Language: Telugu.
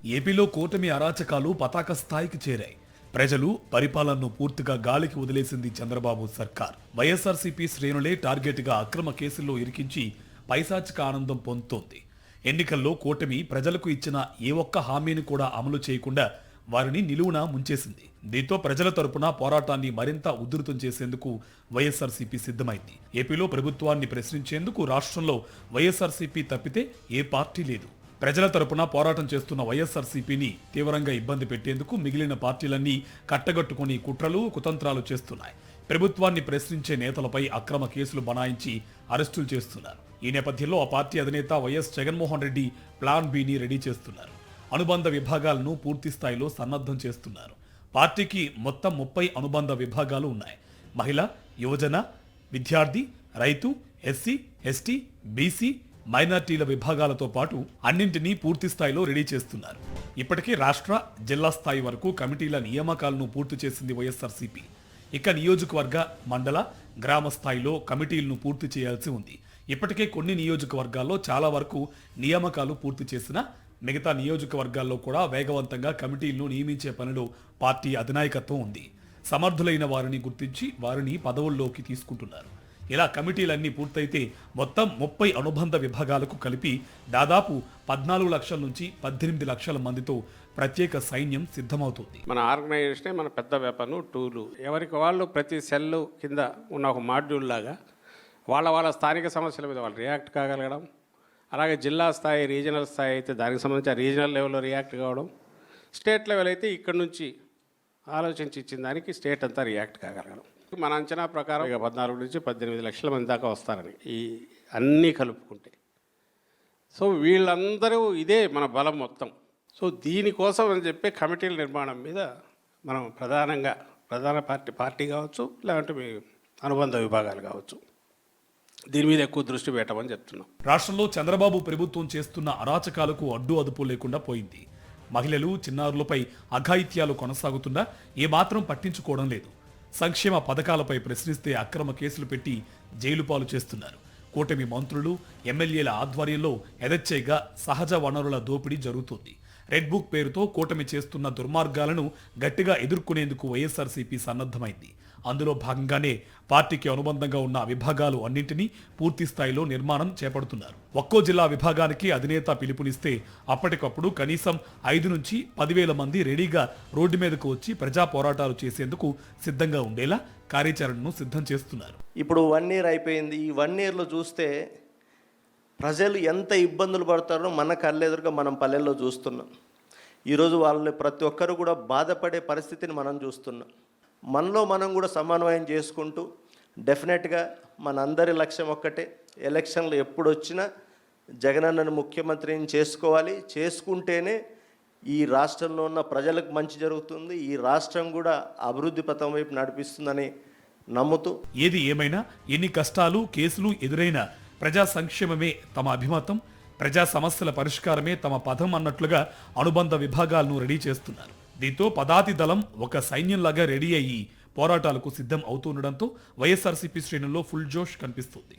ఏపీలో కూటమి అరాచకాలు పతాక స్థాయికి చేరాయి. ప్రజలు పరిపాలనను పూర్తిగా గాలికి వదిలేసింది చంద్రబాబు సర్కార్. వైఎస్ఆర్సీపీ శ్రేణులే టార్గెట్గా అక్రమ కేసుల్లో ఇరికించి పైశాచిక ఆనందం పొందుతోంది. ఎన్నికల్లో కూటమి ప్రజలకు ఇచ్చిన ఏ ఒక్క హామీని కూడా అమలు చేయకుండా వారిని నిలువున ముంచేసింది. దీంతో ప్రజల తరపున పోరాటాన్ని మరింత ఉధృతం చేసేందుకు వైఎస్ఆర్సీపీ సిద్ధమైంది. ఏపీలో ప్రభుత్వాన్ని ప్రశ్నించేందుకు రాష్ట్రంలో వైఎస్ఆర్సీపీ తప్పితే ఏ పార్టీ లేదు. ప్రజల తరపున పోరాటం చేస్తున్న వైఎస్ఆర్సీపీని తీవ్రంగా ఇబ్బంది పెట్టేందుకు మిగిలిన పార్టీలన్నీ కట్టగట్టుకుని కుట్రలు కుతంత్రాలు చేస్తున్నాయి. ప్రభుత్వాన్ని ప్రశ్నించే నేతలపై అక్రమ కేసులు బనాయించి అరెస్టులు చేస్తున్నారు. ఈ నేపథ్యంలో ఆ పార్టీ అధినేత వైఎస్ జగన్మోహన్ రెడ్డి ప్లాన్ బిని రెడీ చేస్తున్నారు. అనుబంధ విభాగాలను పూర్తి స్థాయిలో సన్నద్ధం చేస్తున్నారు. పార్టీకి మొత్తం 30 అనుబంధ విభాగాలు ఉన్నాయి. మహిళ, యువజన, విద్యార్థి, రైతు, ఎస్సీ, ఎస్టీ, బీసీ, మైనార్టీల విభాగాలతో పాటు అన్నింటినీ పూర్తి స్థాయిలో రెడీ చేస్తున్నారు. ఇప్పటికే రాష్ట్ర, జిల్లా స్థాయి వరకు కమిటీల నియామకాలను పూర్తి చేసింది వైఎస్ఆర్సీపీ. ఇక నియోజకవర్గ, మండల, గ్రామ స్థాయిలో కమిటీలను పూర్తి చేయాల్సి ఉంది. ఇప్పటికే కొన్ని నియోజకవర్గాల్లో చాలా వరకు నియామకాలు పూర్తి చేసిన మిగతా నియోజకవర్గాల్లో కూడా వేగవంతంగా కమిటీలను నియమించే పనిలో పార్టీ అధినాయకత్వం ఉంది. సమర్థులైన వారిని గుర్తించి వారిని పదవుల్లోకి తీసుకుంటున్నారు. ఇలా కమిటీలన్నీ పూర్తయితే మొత్తం 30 అనుబంధ విభాగాలకు కలిపి దాదాపు 14 లక్షల నుంచి 18 లక్షల మందితో ప్రత్యేక సైన్యం సిద్ధమవుతుంది. మన ఆర్గనైజేషనే మన పెద్ద వ్యాపారం టూలు. ఎవరికి వాళ్ళు ప్రతి సెల్ కింద ఉన్న ఒక మాడ్యూల్ లాగా వాళ్ళ స్థానిక సమస్యల మీద వాళ్ళు రియాక్ట్ కాగలగడం, అలాగే జిల్లా స్థాయి, రీజనల్ స్థాయి అయితే దానికి సంబంధించి ఆ రీజనల్ లెవెల్లో రియాక్ట్ కావడం, స్టేట్ లెవెల్ అయితే ఇక్కడ నుంచి ఆలోచించి ఇచ్చిన దానికి స్టేట్ అంతా రియాక్ట్ కాగలగడం. మన అంచనా ప్రకారం ఇక 14 నుంచి 18 లక్షల మంది దాకా వస్తారని ఈ అన్నీ కలుపుకుంటే. సో వీళ్ళందరూ ఇదే మన బలం మొత్తం. సో దీనికోసం అని చెప్పి కమిటీల నిర్మాణం మీద మనం ప్రధాన పార్టీ కావచ్చు, లేదంటే మీ అనుబంధ విభాగాలు కావచ్చు, దీని మీద ఎక్కువ దృష్టి పెట్టమని చెప్తున్నాం. రాష్ట్రంలో చంద్రబాబు ప్రభుత్వం చేస్తున్న అరాచకాలకు అడ్డు అదుపు లేకుండా పోయింది. మహిళలు, చిన్నారులపై అఘాయిత్యాలు కొనసాగుతున్నా ఏమాత్రం పట్టించుకోవడం లేదు. సంక్షేమ పథకాలపై ప్రశ్నిస్తే అక్రమ కేసులు పెట్టి జైలు పాలు చేస్తున్నారు. కూటమి మంత్రులు, ఎమ్మెల్యేల ఆధ్వర్యంలో యథేచ్ఛగా సహజ వనరుల దోపిడీ జరుగుతోంది. రెడ్ బుక్ పేరుతో కూటమి చేస్తున్న దుర్మార్గాలను గట్టిగా ఎదుర్కొనేందుకు వైఎస్ఆర్సీపీ సన్నద్ధమైంది. అందులో భాగంగానే పార్టీకి అనుబంధంగా ఉన్న విభాగాలు అన్నింటినీ పూర్తి స్థాయిలో నిర్మాణం చేపడుతున్నారు. ఒక్కో జిల్లా విభాగానికి అధినేత పిలుపునిస్తే అప్పటికప్పుడు కనీసం 5 నుంచి 10,000 మంది రెడీగా రోడ్డు మీదకు వచ్చి ప్రజా పోరాటాలు చేసేందుకు సిద్ధంగా ఉండేలా కార్యాచరణను సిద్ధం చేస్తున్నారు. ఇప్పుడు 1 ఇయర్ అయిపోయింది. ఈ 1 ఇయర్లో చూస్తే ప్రజలు ఎంత ఇబ్బందులు పడతారో మన కళ్ళెదురుగా మనం పల్లెల్లో చూస్తున్నాం. ఈరోజు వాళ్ళని ప్రతి ఒక్కరు కూడా బాధపడే పరిస్థితిని మనం చూస్తున్నాం. మనలో మనం కూడా సమన్వయం చేసుకుంటూ డెఫినెట్గా మన అందరి లక్ష్యం ఒక్కటే, ఎలక్షన్లు ఎప్పుడు వచ్చినా జగనన్నను ముఖ్యమంత్రిని చేసుకోవాలి. చేసుకుంటేనే ఈ రాష్ట్రంలో ఉన్న ప్రజలకు మంచి జరుగుతుంది, ఈ రాష్ట్రం కూడా అభివృద్ధి పథం వైపు నడిపిస్తుందని నమ్ముతూ, ఏది ఏమైనా ఎన్ని కష్టాలు, కేసులు ఎదురైనా ప్రజా సంక్షేమమే తమ అభిమతం, ప్రజా సమస్యల పరిష్కారమే తమ పథం అన్నట్లుగా అనుబంధ విభాగాలను రెడీ చేస్తున్నారు. దీంతో పదాతి దళం ఒక సైన్యంలాగా రెడీ అయ్యి పోరాటాలకు సిద్ధం అవుతుండడంతో వైఎస్ఆర్సీపీ శ్రేణుల్లో ఫుల్ జోష్ కనిపిస్తుంది.